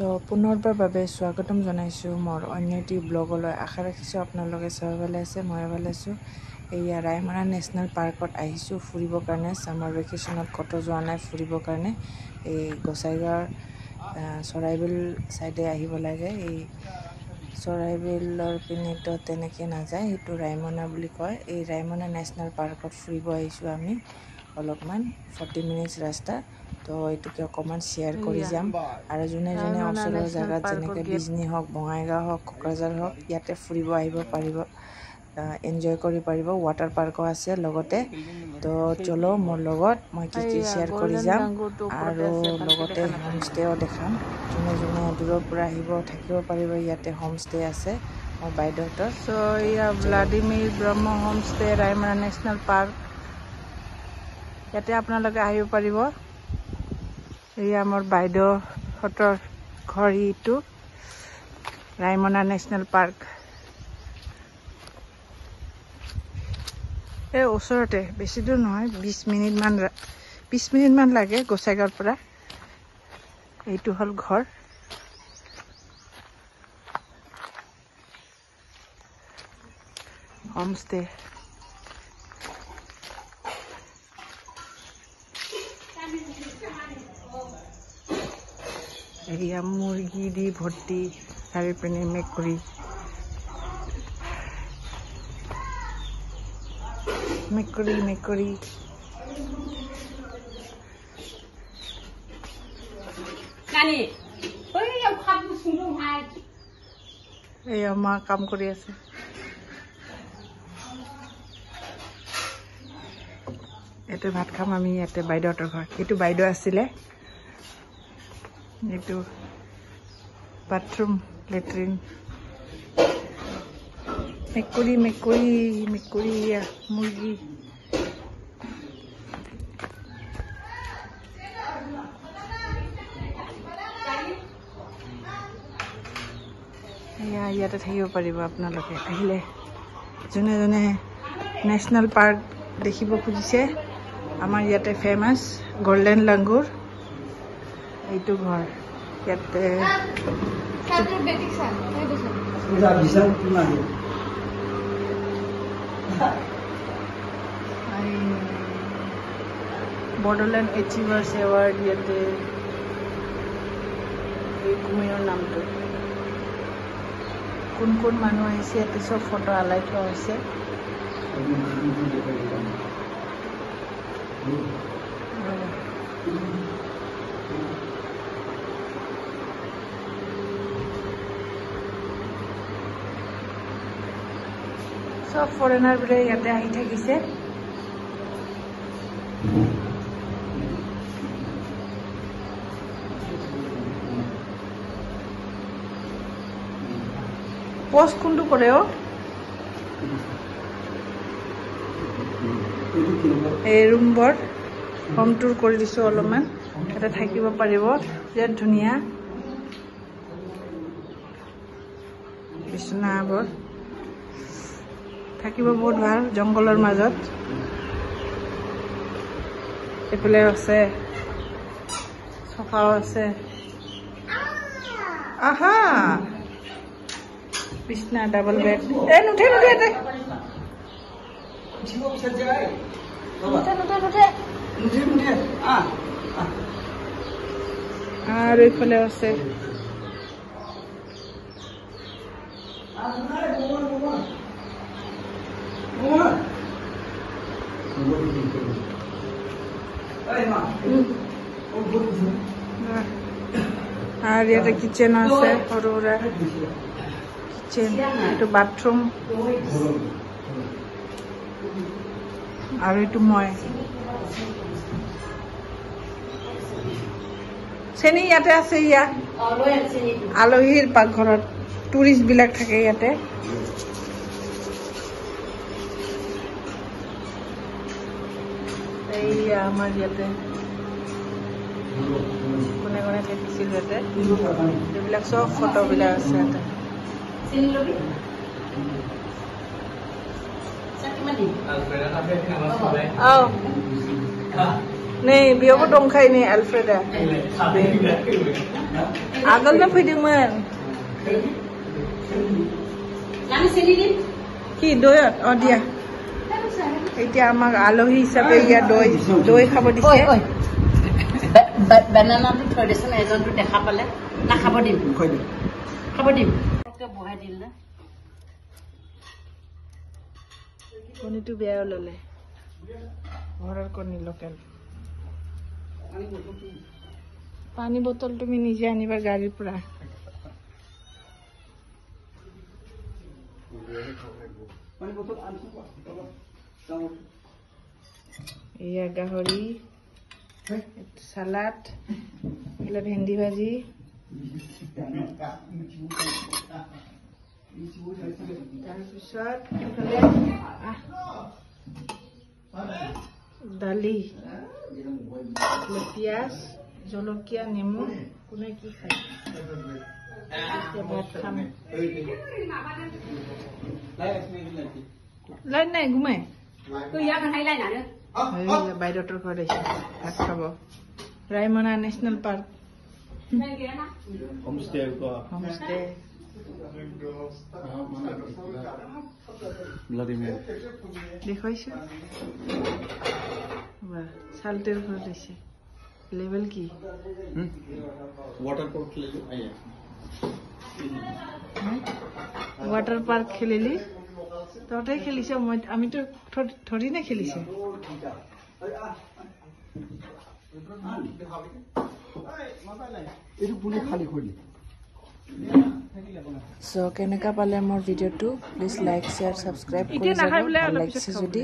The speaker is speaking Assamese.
সো পুনৰবাৰ বাবে স্বাগতম জনাইছোঁ মোৰ অন্য এটি ব্লগলৈ। আশা ৰাখিছোঁ আপোনালোকে সবাই ভালে আছে, মই ভালে আছোঁ। এয়া ৰায়মনা নেশ্যনেল পাৰ্কত আহিছোঁ ফুৰিবৰ কাৰণে। ছামাৰ ভেকেশ্যনত ক'তো যোৱা নাই ফুৰিবৰ কাৰণে। এই গোসাইগাঁৱৰ চৰাইবিল চাইডে আহিব লাগে। এই চৰাইবিলৰ পিনেতো তেনেকৈ নাযায়, সেইটো ৰায়মনা বুলি কয়। এই ৰায়মনা নেশ্যনেল পাৰ্কত ফুৰিব আহিছোঁ আমি অলপমান 40 মিনিটছ ৰাস্তা। তো এইটোকে অকণমান শ্বেয়াৰ কৰি যাম। আৰু যোনে যোনে ওচৰৰ জেগাত যেনেকৈ বিজনী হওক, বঙাইগাঁও হওক, কোকৰাঝাৰ হওক, ইয়াতে ফুৰিব আহিব পাৰিব, এনজয় কৰিব পাৰিব। ৱাটাৰ পাৰ্কো আছে লগতে। তো চলো মোৰ লগত, মই কি কি শ্বেয়াৰ কৰি যাম। আৰু লগতে হোমষ্টেও দেখাম। যোনে যোনে দূৰৰ পৰা আহিব থাকিব পাৰিব, ইয়াতে হোমষ্টে আছে মোৰ বাইদেউহঁতৰ। চ' এয়া ভ্লাডিমিৰ ব্ৰহ্ম হোমষ্টে ৰায়মনা নেশ্যনেল পাৰ্ক। ইয়াতে আপোনালোকে আহিব পাৰিব। এয়া মোৰ বাইদেউহঁতৰ ঘৰ, এইটো ৰায়মনা নেশ্যনেল পাৰ্ক। এই ওচৰতে, বেছি দূৰ নহয়, 20 মিনিটমান লাগে গোসাইগাঁৱৰ পৰা। এইটো হ'ল ঘৰ। হোমষ্টে। এয়া মুৰ্গী দি ভৰ্তি, চাৰিপিনে মেকুৰী। এয়া মা কাম কৰি আছে। এইটো ভাত খাম আমি ইয়াতে, বাইদেউহঁতৰ ঘৰ। এইটো বাইদেউ আছিলে, এইটো বাথৰুম, লেট্ৰিন। মেকুৰী মুৰ্গী। ইয়াতে থাকিব পাৰিব আপোনালোকে আহিলে। যোনে যোনে নেশ্যনেল পাৰ্ক দেখিব খুজিছে, আমাৰ ইয়াতে ফেমাছ গল্ডেন লাংগুৰ। এইটো ঘৰ ইয়াতে। বৰ্ডৰলেণ্ড এচিভাৰ্ছ এৱাৰ্ড ইয়াতে। এই কুমিৰৰ নামটো। কোন কোন মানুহ আহিছে ইয়াতে চব ফটো আলাই থোৱা হৈছে। সব ফৰেনাৰবোৰে ইয়াতে আহি থাকিছে। পোষ্ট কোনটো কৰে? এই ৰুমবোৰ হোম টুৰ কৰি দিছোঁ অলপমান। ইয়াতে থাকিব পাৰিব, বিৰাট ধুনীয়া বিচনাবোৰ। থাকিব বহুত ভাল, জংঘলৰ মাজত। এইফালে আছে, চফাও আছে। আহা, বিছনা ডাবল বেড। নুঠে আৰু এইফালে আছে আৰ ইয়াতে কিচেন আছে, সৰু সুৰা কিচেন। এইটো বাথৰুম আৰু এইটো মই। চেনি ইয়াতে আছে। ইয়া আলহীৰ পাকঘৰত টুৰিষ্ট বিলাক থাকে ইয়াতে। এইয়া আমাৰ ইয়াতে কোনে কোনে থাকিছিল ইয়াতে, এইবিলাক চব ফটোবিলাক আছে ইয়াতে। Nih, bioko dongkai nih Alfreda. Agalnya fidingman. Lani sendiri? Ki doyot, oh dia. এতিয়া আমাক আলহী হিচাপে ইয়াত দৈ খাব দিছে। বানানাটো থৈ দিছে না এজনটো দেখা পালে না খাব দিম খাব দিম বহাই দিল না কণীটো বেয়া ললে ঘৰৰ কণী লোকেল পানী বটল তুমি নিজে আনিবা গাড়ীৰ পৰা এয়া গাহৰি সালাড এগুলো ভেন্ডি ভাজি তাৰপিছত দালি পিঁয়াজ জলকীয়া নেমু কোনে কি খায় ভাত খাম লাইট নাই ঘুমাই বাইদেউৰ ঘৰত আহিছে ভাত খাব ৰায়মনা নেশ্যনেল পাৰ্ক হোমষ্টে দেখুৱাইছো চালটেৰ ঘৰত আহিছে লেভেল কি ৱাটাৰ পাৰ্ক খেলিলি তহঁতে খেলিছ আমিতো ধৰি নে খেলিছে সো কেনেকা পালে মোৰ ভিডিঅ'টো প্লিজ লাইক শ্বেয়াৰ সাবস্ক্ৰাইব কৰি যাব ভাল লাগিছে যদি